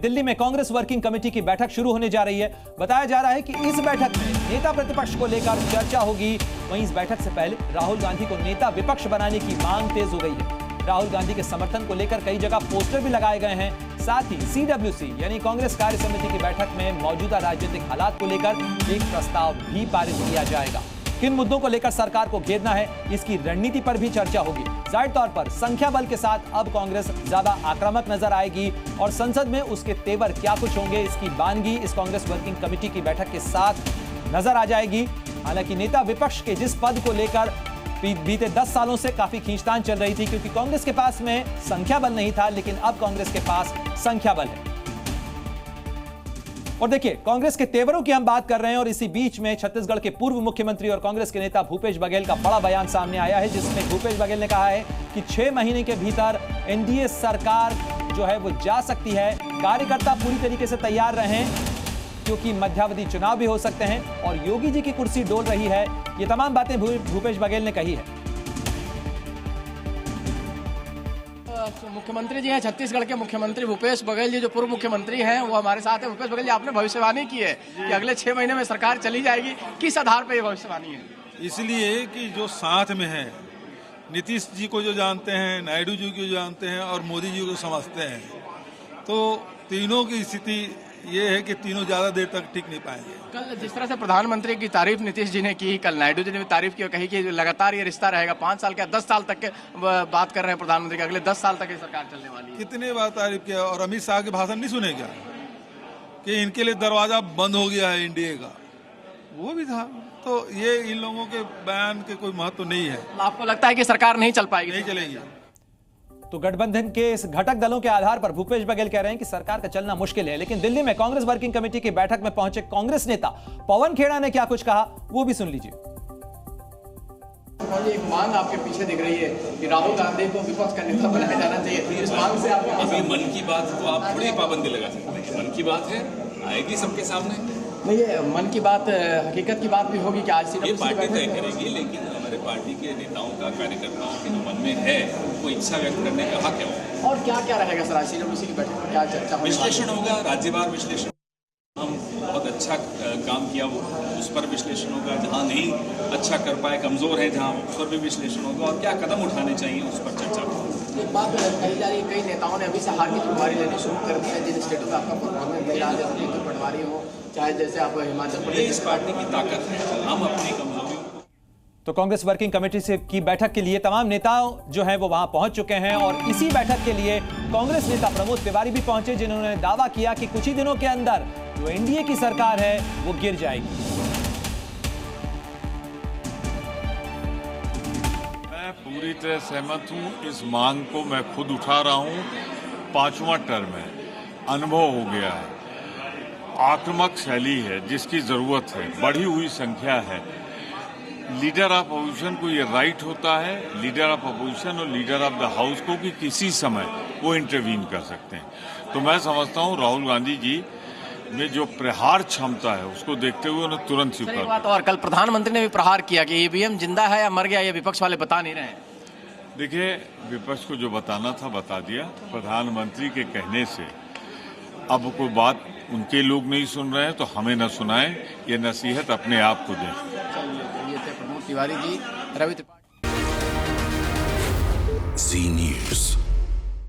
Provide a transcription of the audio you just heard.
दिल्ली में Congress working committee की बैठक शुरू होने जा रही है। बताया जा रहा है कि इस बैठक में नेता प्रतिपक्ष को लेकर चर्चा होगी। वहीं इस बैठक से पहले राहुल गांधी को नेता विपक्ष बनाने की मांग तेज हो गई है। राहुल गांधी के समर्थन को लेकर कई जगह पोस्टर भी लगाए गए हैं। साथ ही CWC यानी कांग्रेस कार्य समिति की बैठक में मौजूदा राजनीतिक हालात को लेकर एक प्रस्ताव भी पारित किया जाएगा। किन मुद्दों को लेकर सरकार को घेरना है, इसकी रणनीति पर भी चर्चा होगी। जाहिर तौर पर संख्या बल के साथ अब कांग्रेस ज्यादा आक्रामक नजर आएगी और संसद में उसके तेवर क्या कुछ होंगे, इसकी बानगी इस कांग्रेस वर्किंग कमेटी की बैठक के साथ नजर आ जाएगी। हालांकि नेता विपक्ष के जिस पद को लेकर बीते 10 सालों से काफी खींचतान चल रही थी, क्योंकि कांग्रेस के पास में संख्या बल नहीं था, लेकिन अब कांग्रेस के पास संख्या बल है। और देखिए, कांग्रेस के तेवरों की हम बात कर रहे हैं और इसी बीच में छत्तीसगढ़ के पूर्व मुख्यमंत्री और कांग्रेस के नेता भूपेश बघेल का बड़ा बयान सामने आया है, जिसमें भूपेश बघेल ने कहा है कि 6 महीने के भीतर एनडीए सरकार जो है वो जा सकती है। कार्यकर्ता पूरी तरीके से तैयार रहें, क्योंकि मध्यावधि चुनाव भी हो सकते हैं और योगी जी की कुर्सी डोल रही है। ये तमाम बातें भूपेश बघेल ने कही है। मुख्यमंत्री जी हैं छत्तीसगढ़ के मुख्यमंत्री भूपेश बघेल जी, जो पूर्व मुख्यमंत्री हैं, वो हमारे साथ हैं। भूपेश बघेल जी, आपने भविष्यवाणी की है कि अगले 6 महीने में सरकार चली जाएगी। किस आधार पर ये भविष्यवाणी है? इसलिए कि जो साथ में है, नीतीश जी को जो जानते हैं, नायडू जी को जो जानते हैं और मोदी जी को समझते हैं, तो तीनों की स्थिति ये है कि तीनों ज्यादा देर तक टिक नहीं पाएंगे। कल जिस तरह से प्रधानमंत्री की तारीफ नीतीश जी ने की, कल नायडू जी ने भी तारीफ की और कही कि लगातार ये रिश्ता रहेगा। 5 साल क्या 10 साल तक के बात कर रहे हैं प्रधानमंत्री के, अगले 10 साल तक ये सरकार चलने वाली है। कितने बार तारीफ किया। और अमित शाह के भाषण नहीं सुने क्या कि इनके लिए दरवाजा बंद हो गया है इंडिया का, वो भी था। तो ये इन लोगों के बयान के कोई महत्व नहीं है। आपको लगता है कि सरकार नहीं चल पाएगी? नहीं चलेगी। तो गठबंधन के इस घटक दलों के आधार पर भूपेश बघेल कह रहे हैं कि सरकार का चलना मुश्किल है। लेकिन दिल्ली में कांग्रेस वर्किंग कमेटी की बैठक में पहुंचे कांग्रेस नेता पवन खेड़ा ने क्या कुछ कहा, वो भी सुन लीजिए। एक मांग आपके पीछे दिख रही है कि राहुल गांधी को विपक्ष का नेता बनाया जाना चाहिए। इस मांग से आप अभी मन की बात तो आप थोड़ी पाबंदी लगा सकते हैं। मन की बात है, आएगी सबके सामने। नहीं, ये मन की बात हकीकत की बात भी होगी कि आज ये पार्टी तय करेगी, लेकिन हमारे पार्टी के नेताओं का, कार्यकर्ताओं के जो मन में है, वो इच्छा व्यक्त करने का हक है। और क्या क्या रहेगा सर आज CWC की बैठक में, क्या चर्चा होगी? विश्लेषण होगा, राज्यवार विश्लेषण। हम बहुत अच्छा काम किया वो, उस पर विश्लेषण होगा। जहाँ नहीं अच्छा कर पाए, कमजोर है जहाँ, उस पर भी विश्लेषण होगा। और क्या कदम उठाने चाहिए, उस पर चर्चा होगी। एक बात कही जा रही है, कई नेताओं ने अभी से हार की जिम्मेदारी लेनी शुरू कर दी है, जिन स्टेटों का आपका परफॉर्मेंस नहीं रहा, जैसे नीतू पटवारी हो, चाहे जैसे आप हिमाचल प्रदेश। इस पार्टी की ताकत है, हम अपनी कमजोरी। तो कांग्रेस वर्किंग कमेटी से की बैठक के लिए तमाम नेता जो हैं वो वहां पहुंच चुके हैं और इसी बैठक के लिए कांग्रेस नेता प्रमोद तिवारी भी पहुंचे, जिन्होंने दावा किया कि कुछ ही दिनों के अंदर जो एनडीए की सरकार है वो गिर जाएगी। मैं पूरी तरह सहमत हूं। इस मांग को मैं खुद उठा रहा हूं। 5वां टर्म है, अनुभव हो गया है, आक्रामक शैली है जिसकी जरूरत है, बढ़ी हुई संख्या है। लीडर ऑफ अपोजिशन को ये राइट होता है, लीडर ऑफ अपोजिशन और लीडर ऑफ द हाउस को, कि किसी समय वो इंटरवीन कर सकते हैं। तो मैं समझता हूं राहुल गांधी जी में जो प्रहार क्षमता है, उसको देखते हुए उन्हें तुरंत स्वीकार। बात और कल प्रधानमंत्री ने भी प्रहार किया कि ईवीएम जिंदा है या मर गया, ये विपक्ष वाले बता नहीं रहे हैं। देखिए, विपक्ष को जो बताना था बता दिया। प्रधानमंत्री के कहने से अब कोई बात उनके लोग नहीं सुन रहे हैं तो हमें न सुनाएं, ये नसीहत अपने आप को दें। ये थे प्रमोद तिवारी जी, रवि त्रिपाठी। जी न्यूज़।